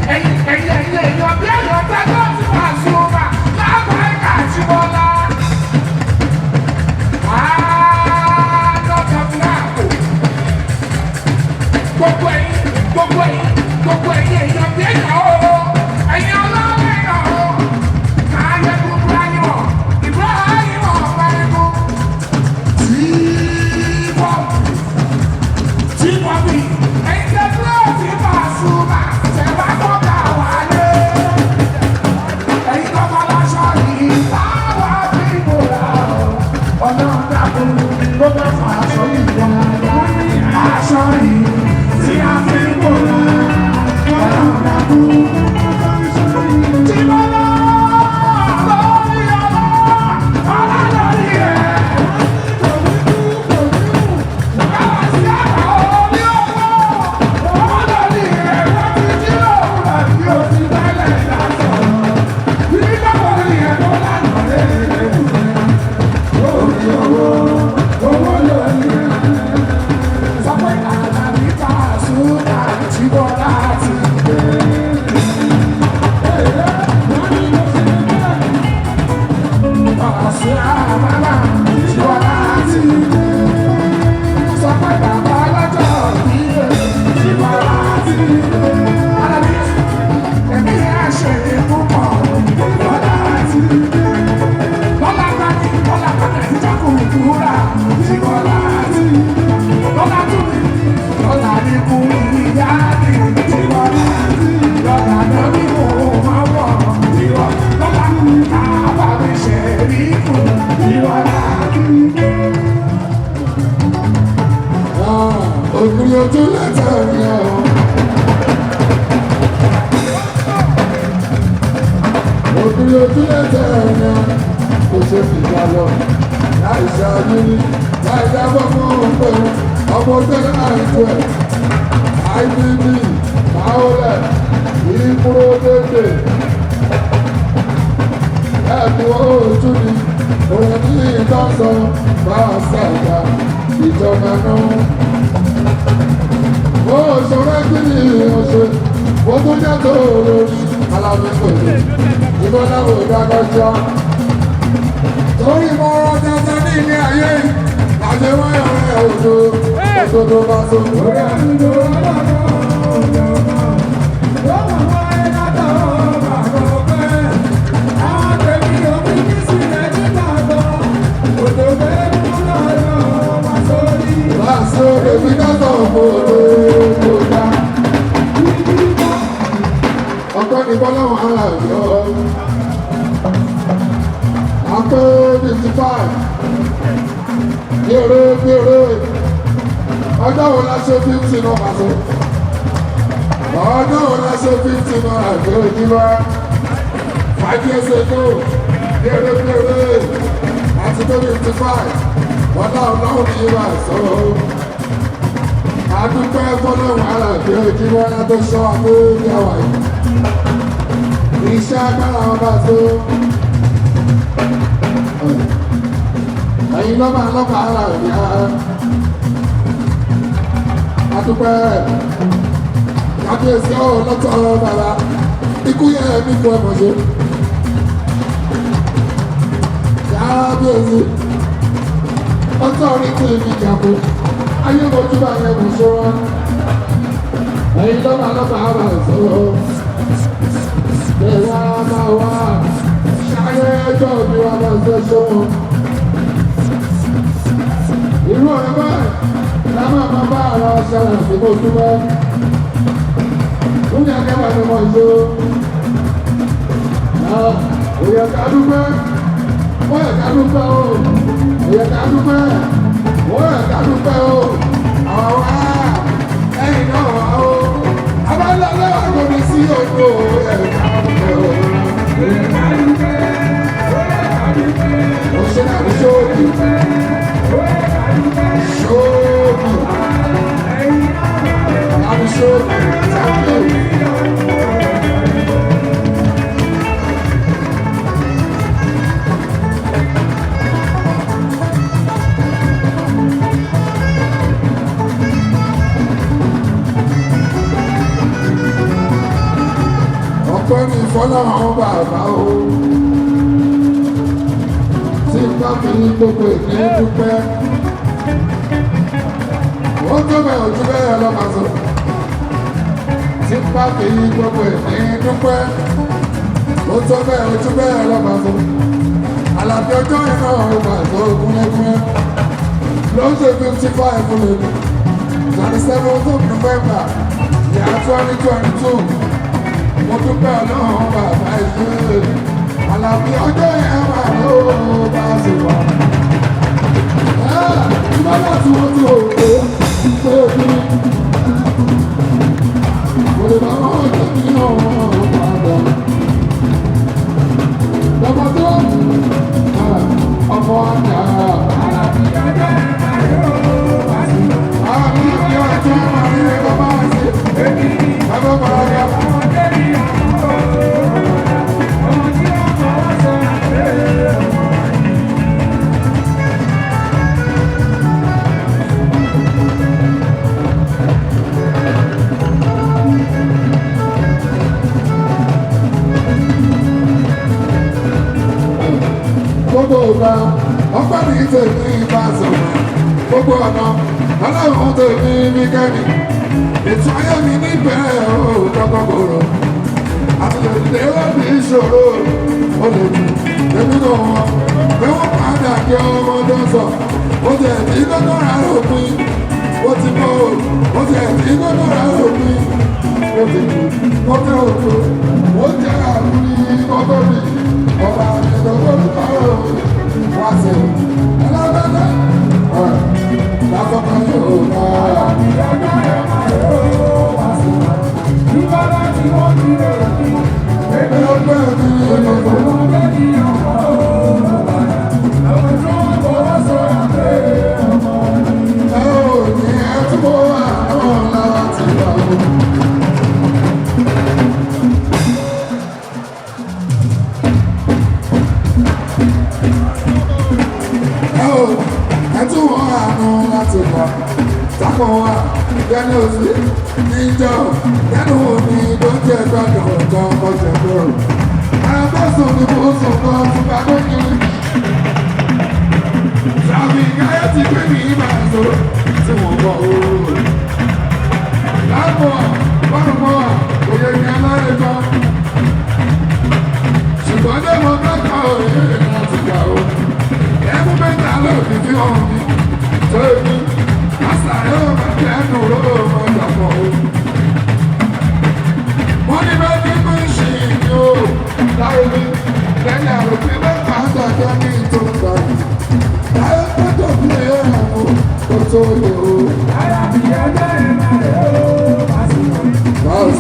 èèyàn bí èèyàn tẹ́ tó ti Pasuma. Lábàáyíká àti Bọ́lá. Àádọ́ta fúláàpù. Gbogbo ẹ̀yin èèyàn bí èèyàn o. Ẹ̀yin ọlọ́run èèyàn o. Káyé gbogbo ayé wọ̀. Ibrahim ọ̀pẹ̀rẹ̀kú. Tí-pọ́pì. Ẹ̀yin tẹ́ tó ti Pasuma. Tẹ̀wá kọ́ ká wáyé. Ẹ̀yin kọ́kọ́ láṣọ yìí. Táwa bí ìbòrà o. Ọlọ́run dàbò ló bẹ́ fà aṣọ yìí dáadáa. Aṣọ yìí tí a fi ń bòrà. Ọlọ́run dàbò. Tí mo lọ lórí ọlá lórí ẹ̀. Báwa sí àgbà orí owó. Ọmọ lórí ẹ̀ wọ́n ti jí lòun àbí o ti tẹ́lẹ̀ lásán. Nígbà wo ni ẹ̀ tó lánàá lé lórí owó lórí ẹ̀. Sọ pé àlàbí Pasuma ti bọ́ láti gbé. ojú lẹ́tà ni ọ̀. Òbí ojú lẹ́tà ni ọ̀. Kò ṣe fìgbà lọ. Láì ṣàlùyí, láì dábọ̀ fún òpè. Ọmọ tẹ́lẹ̀ àìtó ẹ̀. IBB, Maolẹ̀, Ìkúrò dédé. Ẹ̀bí ojú ni òun ní ìtọ́sọ̀ bá ṣàgbà ìjọba náà. Ó ṣọ̀rọ̀ kí ni ọ̀ṣẹ́, ó tó jẹ́ tó lórí alábí pẹ̀lú. Ìbọn láwọn ìdágọ́jọ́. Torí mo rọ́ dandan ní ilé ayé, àṣẹ wáyọ̀ rẹ̀ òjò, òjò tó bá so. Orí àdúgbò ọlọ́dọ̀ ọ̀dọ̀ náà, ó mọ̀ wáyé látọ̀ bàbá ọ̀pẹ́. Àwọn tèmi òbí ní sílẹ̀ nígbà gbọ́, òjò bẹ́ẹ̀ mú lọ́yọ̀ wá sórí. Wá sórí bí dọ́tọ̀ òbòdó tó dá. Ọ̀pẹ́ ní bọ́láwọ̀n ara yọ. Àpé 55. Gbèrè. Ọjọ́ wo la ṣe 50 náà pàṣẹ? Ọjọ́ wo la ṣe 50 náà àgbẹ̀ òjìbá? 5 years ago. Gbèrè. Àti tó 55. Wọ́n náà náà ní ìwà sọ̀rọ̀. Adúpẹ́ fọ́lọ́wọ́n ara àgbẹ̀ òjìbá látó sọ àpò ìyàwó yìí. Iṣẹ́ agbára wọn bá tó. Ẹ̀yin lọ́ba ara ìyá. Adúpẹ́ kábíyèsí ọ̀hún lọ́tọ̀ bàbá. Ikú yẹ ẹ̀mí fún ẹ̀mọ̀ ṣe. Kábíyèsí ọjọ́ orí tí èmi jàpọ̀. Ayé mojú bá yẹ kò ṣe wọn. Ẹ̀yin lọ́ba ara ìṣòro. Bẹ̀rẹ̀ àmà wá. Ṣayé ẹjọ́ mi wà lọ sí ẹṣọ́ wọn. Irú ọ̀rẹ́ báyìí, lámà máa bá ara ṣẹlẹ̀ sí mo túbọ̀. Ó ní akẹ́wà ní wọ́n ṣó. Òyè ká dúpẹ́, wọ́n yẹ ká dúpẹ́ o. Òyè ká dúpẹ́, wọ́n yẹ ká dúpẹ́ o. Àwọn wá ẹ̀yìn náà wá o. Abáńdá lọ́wọ́ kò ní sí òdo. Òyè ká dúpẹ́ o. Òyè ká dúpẹ́, òyè ká dúpẹ́. Òṣèlú àti ṣóòdì. Ọpẹ́ ní fọ́láhàn bàbá o. Tí bá fi gbogbo ìní dúpẹ́. Wọ́n tó bẹ̀ ojú bẹ́ẹ̀ lọ máa sọ. Tí bá fi gbogbo ìní dúpẹ́. Wọ́n tó bẹ̀ ojú bẹ́ẹ̀ lọ máa sọ. Àlàbí ọjọ́ iná ọgbà tó gúnlẹ́gúnlẹ́. Ló ń ṣe 55 fún mi. 27th of November, year 2022. Mo dúpẹ́ ọlọ́run bàbá ìlú. Àlàbí ọjọ́ yẹn wà ló bá ṣe wà. Ìbálá tí wọ́n ti òkè pé kí mo lè bá wọn jẹ́ kí ọ̀hún padà. Bàbá tó ọmọ àjà. Àlàbí ọjọ́ yẹn wà ló bá ṣe wà. Àlàbí ọjọ́ yẹn wà ló bá ṣe wà. Bàbá bàbá yà. Gbogbo ọ̀gá ọgbà ní tèmi bá sọ̀rọ̀ gbogbo ọ̀nà ọlọ́run tèmi ní kẹ́mi ètò ayé mi níbẹ̀rẹ̀ kọ́kọ́ kòrò àtìlẹ́yìn ó ní ìṣòro olè jù èmi náà wọn pé wọ́n padà kí ọmọ tó sọ ó ti ẹ̀tí gbọ́dọ̀ rà lópin ó ti bọ́ ó ti ẹ̀tí gbọ́dọ̀ rà lópin ó ti kú ó ti òkú ó jẹ́ àbúrí ọgọ́ mi ọba ìdókòwò ìpàrọ̀ wá sí ẹlẹ́gbẹ̀ẹ́ lásọ̀kan yóò náà. ẹtú wọn àánú láti gbà sákò wá yẹnu òsì níjọ yẹnu òní tó jẹ gbọdọ ọgán ọjọ gbòòrò àbọ̀sùn ní bùsùn kan tún bá lóyún sàmì káyọ̀ ti gbé mi máa sọ tí wọ́n bọ̀ ooo láàbọ̀ bọ́ọ̀mọ́ òye ní alárẹ̀kọ́ ṣùgbọ́n ní mo kọ́kọ́ òye láti gbà ó ẹ̀mú mẹ́ta lóòdì tí wọ́n mi tó èmi àṣà yóò máa fi ẹnu ró ọjà pọ̀ ó. wọ́n ní bẹ́ẹ̀ ní mú ìṣe ìní o láyé mi lẹ́yìn àròpin mẹ́ta àgbàjọ ní ìtòkà láyé pẹ́tọ́ bí ẹ̀rọ kò tó lè o. Báwo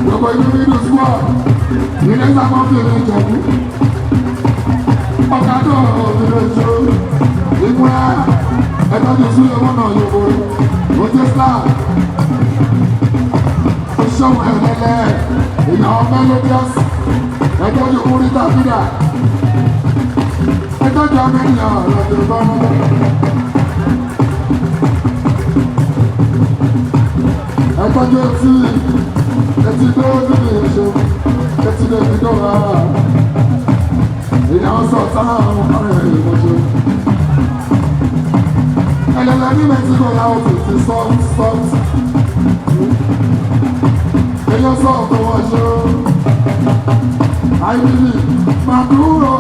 Gbogbo inú nínú squad, ilé sábà fi èmi jẹ̀bú. melodious ẹtọ́jú múrítà fídà ẹtọ́jú amẹ́nìyàn lọ́dún bọ́ọ̀lù. ẹtọ́jú etí tó ní ìṣó etí lè fi dọ́ra ìyàwó sọ̀tàn ọ̀rẹ́ ìmọ̀ṣẹ́. ẹlẹ́lẹ́ ní Mexico làwọn ti soft èyàn soft wọ́n ṣe àìbílì Maduro.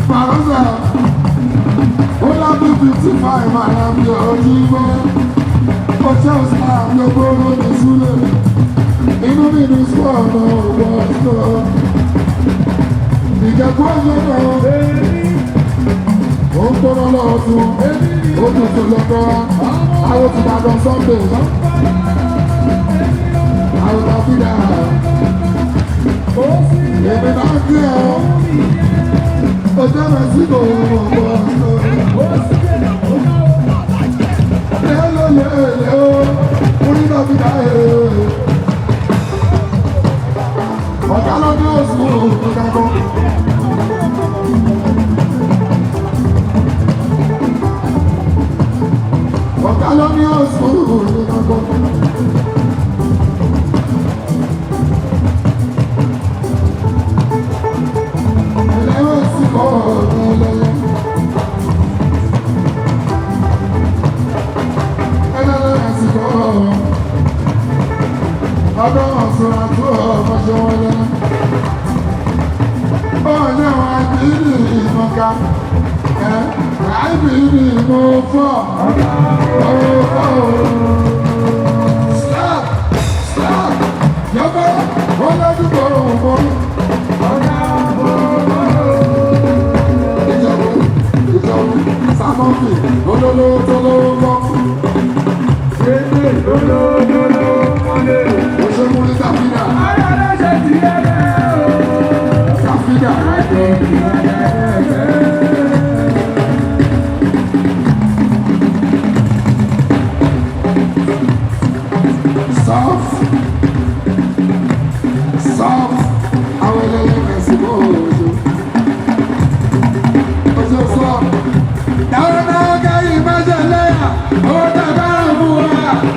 Marosa ó lábí 55 àlàbí ọjíbọ́ ọjọ́ islam ló gbóró ní súlẹ̀ inú mi ní sọ́ọ̀nà ọ̀gbọ́n sọ ìjẹ̀kú ọjọ́ náà ó ń gbóná lọ́wọ́ tún ó tún tún lọ́dọ́ àwọn ti dàgbọ́n Sunday àwọn tàbídà èmi náà kí ẹ ọjọ́ Mexico ọ̀gbọ́n sọ lẹ́lẹ́lẹ́lẹ́ ó orí náà fi dá ọ̀gá lọ ní oṣù ìgbàgbọ́. ọ̀gá lọ ní oṣù ìgbàgbọ́. ẹlẹ́wọ̀n sí kọ́ ọ̀rọ̀ ọdún ọ̀sùn àti ọmọṣẹ́ wọn lẹ́nu. ọ̀nà àwọn àìbìrì ìmọ̀ká àìbìrì ìmọ̀ fọ́ slap yọ̀bọ̀ wọn lọ́dúnbọ̀ ọ̀bọ̀ ìjọba sàmọ́fì olóló tó lówó Oṣù múlí tàfídà. Ayọ̀lẹ́sẹ̀ ti ẹ̀rẹ́ o. Tàfídà. Soft. Àwọn ẹlẹ́yìn ẹ̀sìn bó oṣù. Oṣù sọ. Dáwọn náà kẹ́yìn mẹ́sẹ̀ lẹ́yà. Owó tàbí àrùn fún wa.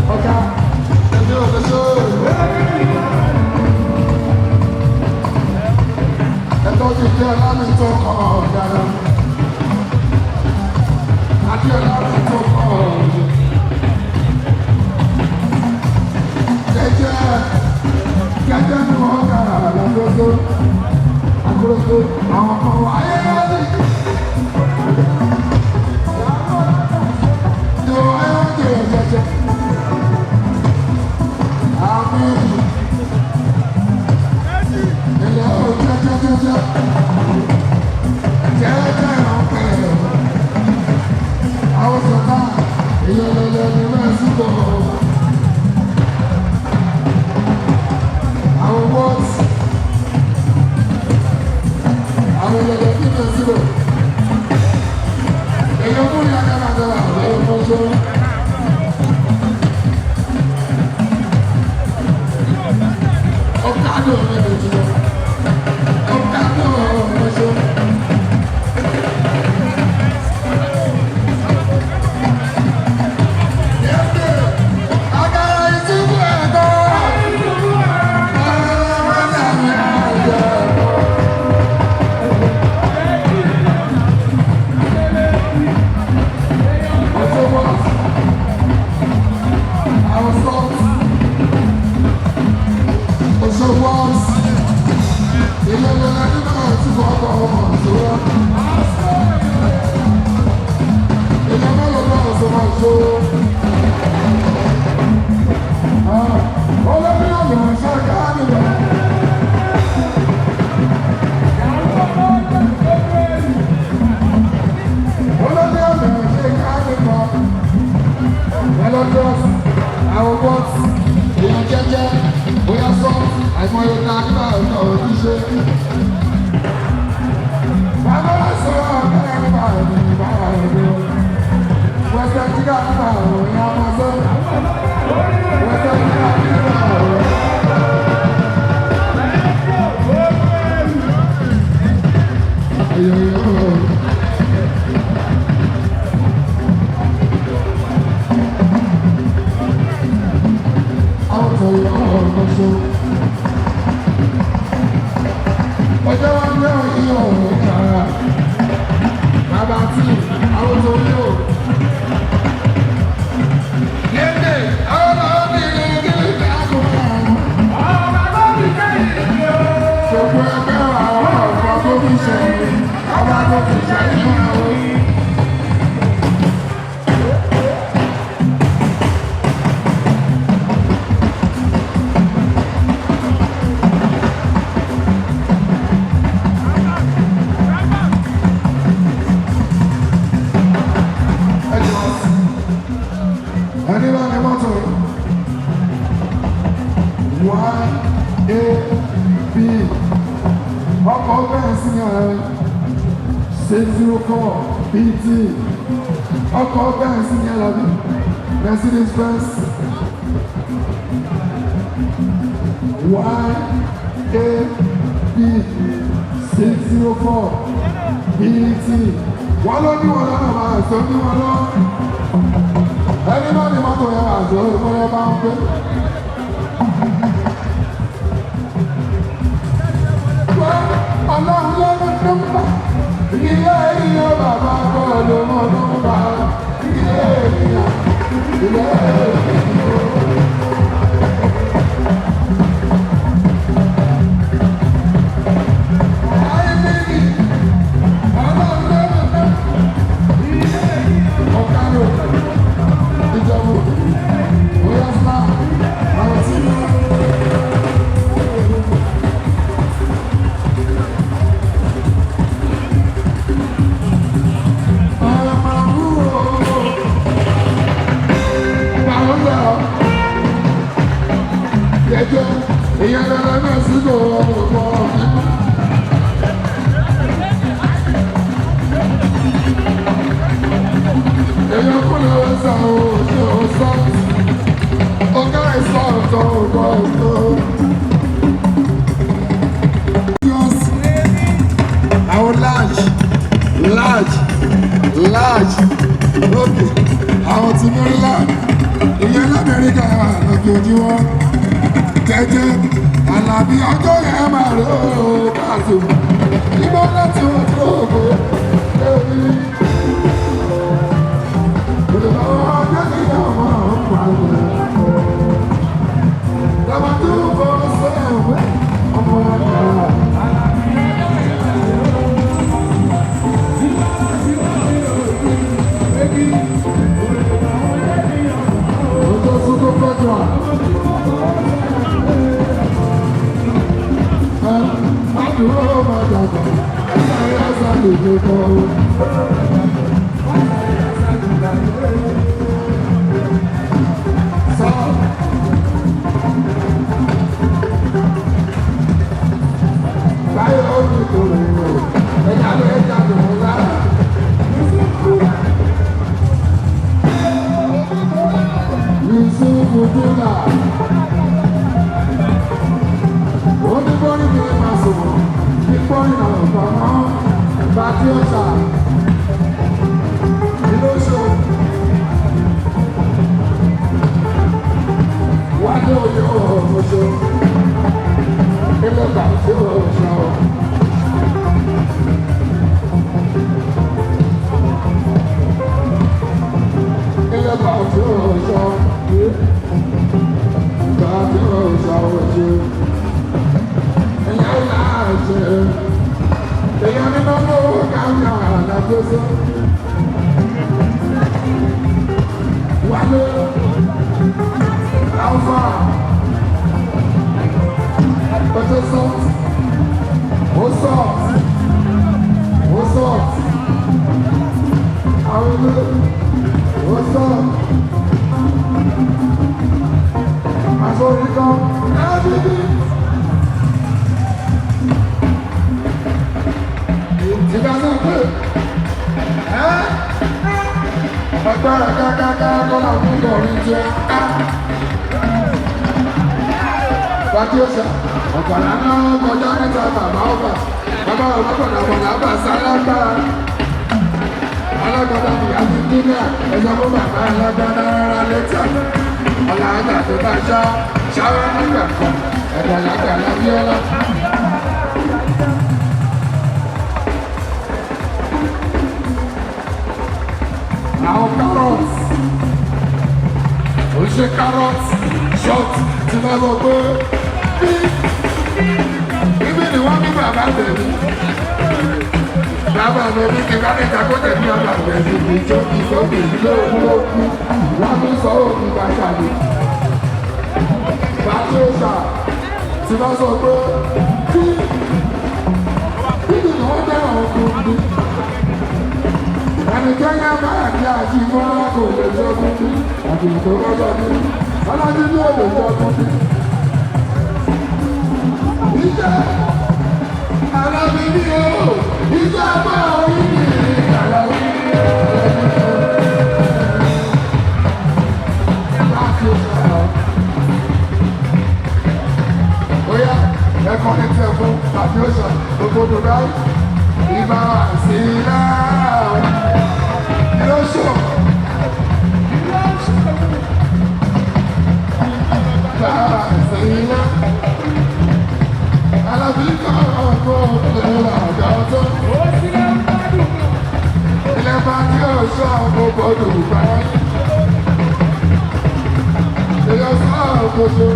Okay. bọ́ọ̀tì èèyàn jẹ́jẹ́ bóyá sọ àìmọye ta nígbà ọ̀nà òjíṣe. bàbá wa sọ ọ̀gá nípa ẹ̀mí bára ẹ̀mí wẹ́sẹ̀ kíkà nípa òyìn amọ̀sọ́ wẹ́sẹ̀ kíkà nípa òyìn. Ọjọ́ wa ní ọ̀yìn ọ̀rọ̀ kára, bàbá tí àwọn tó ní ò. Lédè, àwọn ọmọ mi ní ilé ìdáàbò náà. Gbogbo ẹgbẹ́ àwọn ọ̀pọ̀ tó fi ṣẹ̀yìn, ọba tó fi ṣẹ̀yìn àwọn. Ọkọ̀ bẹ́ẹ̀ sí ààrẹ 604 PT ọkọ̀ bẹ́ẹ̀ sí ní àlàbí Mercedes Benz YAB 604 PT wọ́n ló ní wọn lọ́nà máa tó ní wọn lọ ẹni náà ni mọ́tò yẹn àjọ ìfọ́yẹ́ bá ń pé. Ọlọ́run lọ́nà tó ń bá ilé ìyá bàbá bọ́ọ̀lù mọ́ tó ń bá ilé ìyá ilé ìyá. Ìyá dada náà sí kò ọ̀pọ̀ ọ̀gbìn. Èèyàn kúlẹ̀ wọ́n sá òṣè ọ̀sán. Ọ̀gá ìsọ̀ ọ̀tọ̀ ọ̀gbọ̀ ọ̀tọ̀. Àwọn large lókè. Àwọn tí mo rí láàyè. Ìyẹn l'Amẹ́ríkà lọ́kì ojú wọn. Jẹ́jẹ́ Àlàbí ọjọ́ yẹn máa rí ooo káàtó ìbọn láti ojú ògbó èmi. Olùkọ́ ọjọ́ kí ọmọ ọ̀pọ̀ àwọn lọ́mọ tó ń bọ́ sẹ́wọ̀n ọmọ ọ̀pọ̀. Ojú ọ̀sùn tó kọjú à. Adúró máa dàgbà, ẹ̀yà ẹ̀sà lè lè kọ́ o. Sọ. Báyọ̀ ó ní ìkòrò ìwò, ẹ̀yà lè jáde wọn lára. Yusufu Dúlà. Oníbọ́rí mi máa sọ̀rọ̀ nípọ́rí náà bàmọ́ bàtí ọ̀sà ìlóṣò wájú òye ọ̀ṣọ́ ilẹ̀kà tí ó ṣọ́. Ilẹ̀kà tí ó ṣọ́ bàtí ọ̀ṣà òṣè. Èèyàn nínú owó káńtà àdàgbèsè. Wálé Alfa Pẹ̀tẹ́ sọ́ọ̀t ó sọ́ọ̀t ó sọ́ọ̀t àwọn ilé ó sọ́ọ̀t. Bàtíọ́sà ọ̀kàlà náà kọjá níta bàbá ọba bàbá ọba kọ̀dà bọ̀dà bà sálábà alágbádá ni àti dúníà ẹ̀sọ́ fún bàbá alágbádá rárá létí ọ̀là àgbà tó bá ṣáwá nígbà kan ẹ̀dà lágbà lábíọ́lá. Àwọn carrots ó ṣe carrots short tí wọ́n lọ pé ibi ni wọ́n bí bàbá bẹ̀rù bàbá mi ní kí kárí ìtàkùtẹ̀ bí bàbá bẹ̀rù ìjọ ìfọ́bì lóòkú wọ́n fi sọ òkú bàbá mi. Bàtíọ́sà tí wọ́n sọ pé ibi ni wọ́n bẹ̀rẹ̀ ọkùnrin ẹni kẹ́yà máa kí àjímọ́ kò lè jọgún bí àjùmọ̀ tó kọjọ ní ọlọ́dí ní òlè jọgún bí. Ìjẹ́ alábí ní o, ìjẹ́ bá orí ní alábí ní o. Láti ọ̀sán. Óyá ẹ̀kọ́ ní tiẹ̀ fún àti ọ̀sán gbogbo Dubai ìbá sí náà. Ilé-ọ̀ṣọ́. Bàbá ìsẹ̀yìn náà. Alábìíkà ọ̀gbọ́n ọ̀gbọ̀n àjọ́tọ́. Ilé bá tí ọ̀ṣọ́ gbogbo Dubai. Ilé-ọ̀ṣọ́ gbogbo.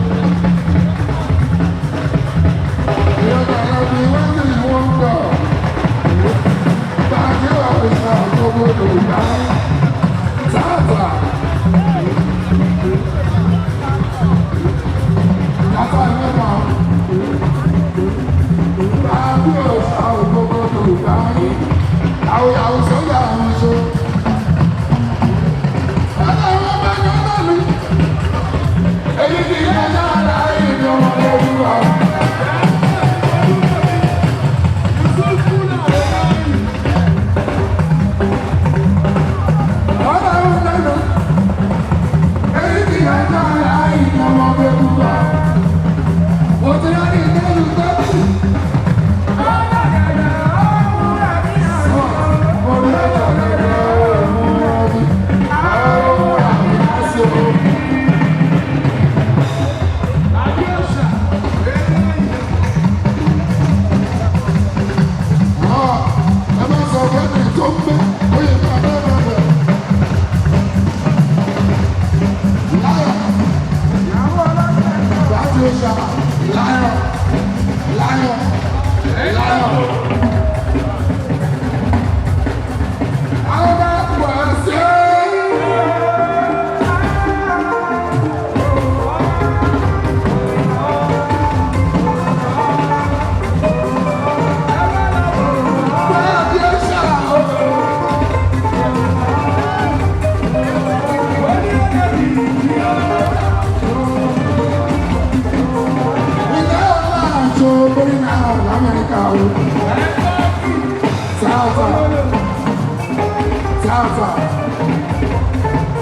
Ìyọ̀dà alábìí wọ́n sì wọ́n gbọ́. Bá tí ọ̀ṣọ́ gbogbo Dubai. Sáàtà. Kátà mẹ́ta. Báàbí ọ̀sà ògbógbó Dubai. Àwòyàwó sọ́jà àwọn iṣó. Bàtà wọn bá yọ lọ́nu. Èyí kì í ṣe dára ìdí ọmọ lójú wa. Bàtà wọn lọ́nu. Èyí kì í ṣe dára ìdí ọmọ lójú wa. Mo ti rán ní ìtọ́jú tọ́jú.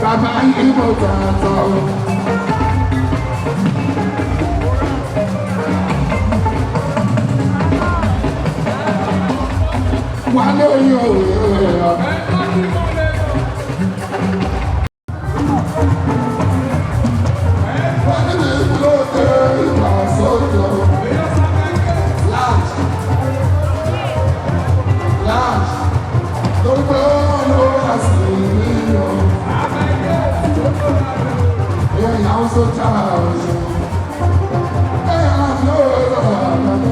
Bàbá ìbò tààtọ̀. Wà lórí òwúrọ̀. Wọ́n ní lóde ìwà sọ́jọ́. Láàṣ. Tó gbé wọn ló wá sí ìlú. Yeah, I'm so tired. Hey, I'm so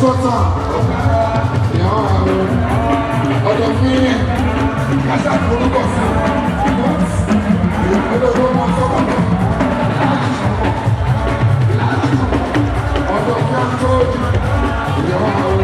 sọ́tà ìyàwó àwọn ọ̀dọ̀ fíìmù kásá forúkọ sí ọ̀dọ̀ tó mọ sọ́tà ọ̀dọ̀ fíìmù ìyàwó àwọn.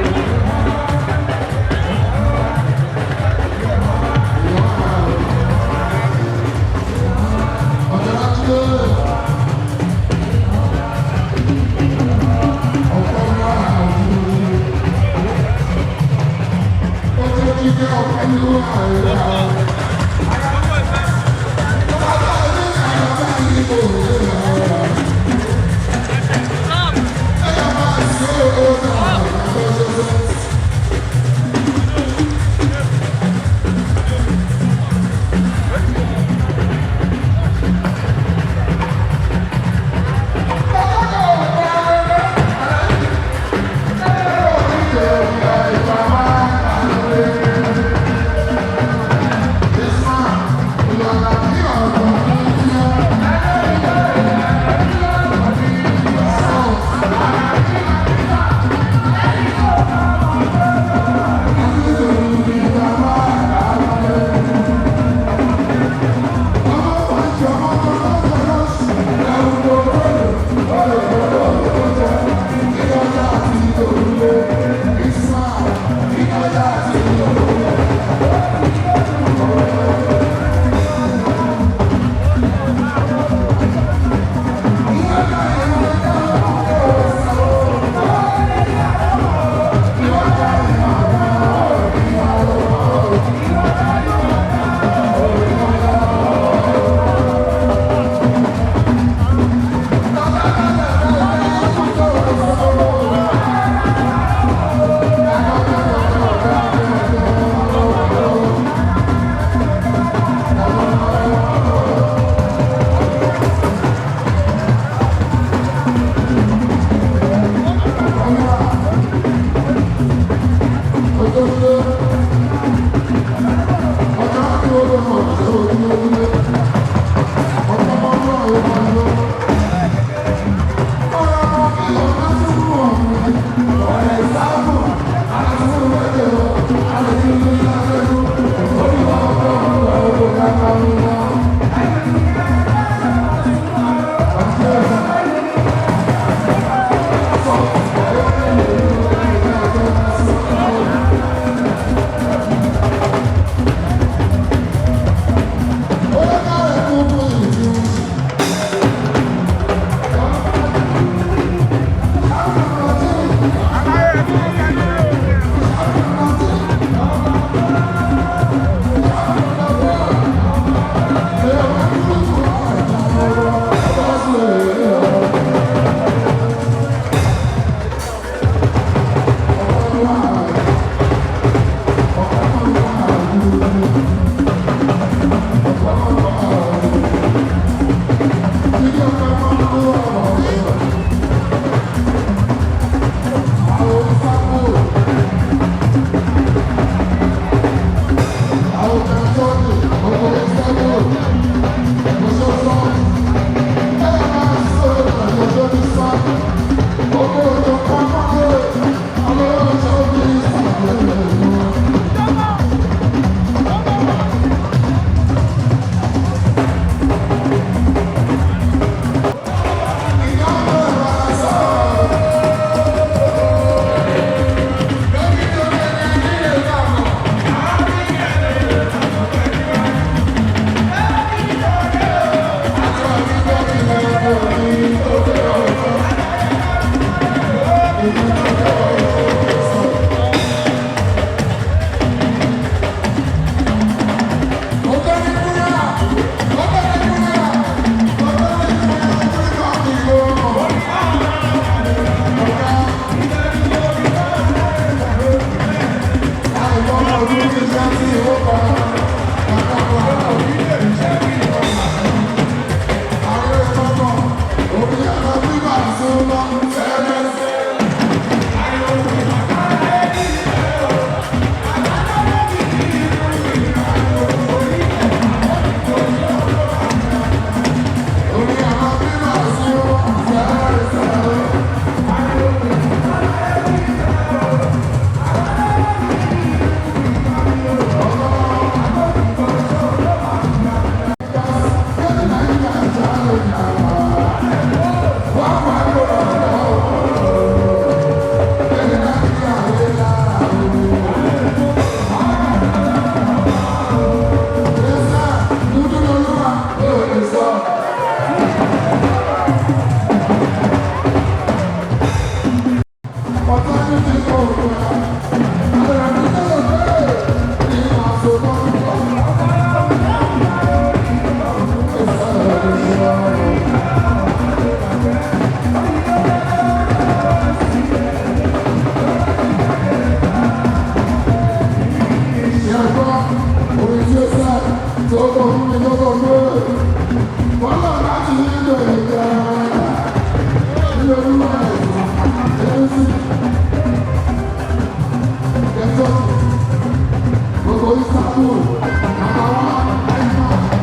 Istanbul, number one, Istanbul.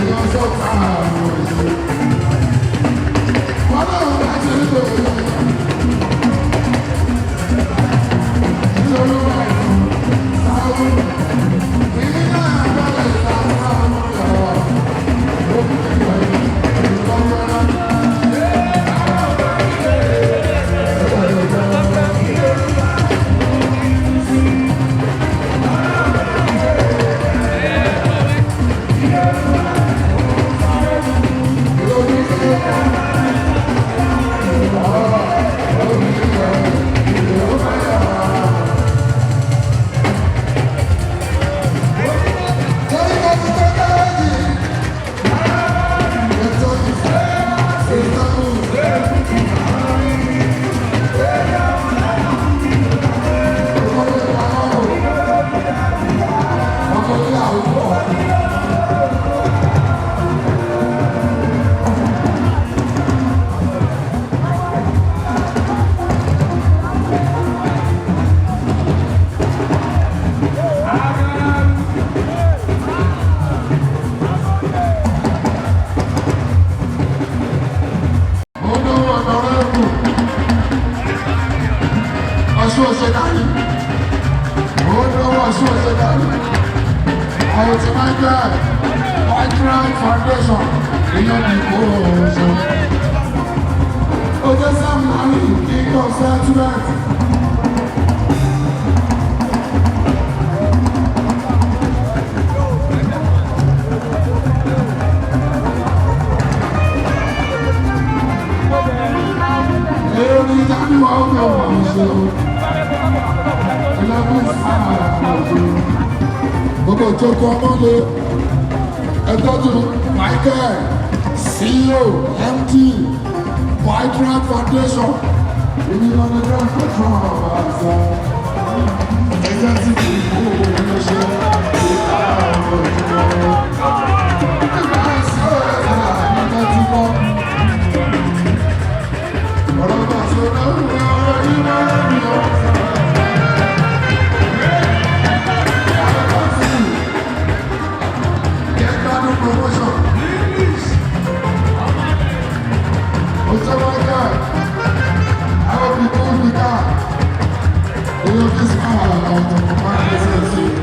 You're so proud of you. What are you actually doing? You're right. Gbogbo ìjókòó ọmọlé ẹ̀tọ́jú Michael CEO MD White Rock Foundation ìnìyàn ní grand patron àṣà ẹ̀jẹ̀ tí kì í kú ẹ̀ṣẹ̀ ìta ọ̀rọ̀ ìjọba ìgbà ìṣẹ́ ẹ̀ṣẹ̀ àmì tí kọ́ ọ̀rọ̀ bá ṣe náà ọ̀rọ̀ ìmọ̀ ẹ̀mí ọ̀sán. Promotion. What's up, my guy? I hope you pull the car. We have this power out of my business.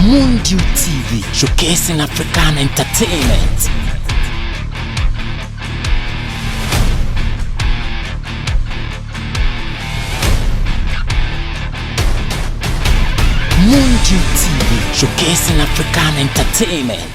Mundu TV, showcasing African entertainment. Mundu TV, showcasing African entertainment.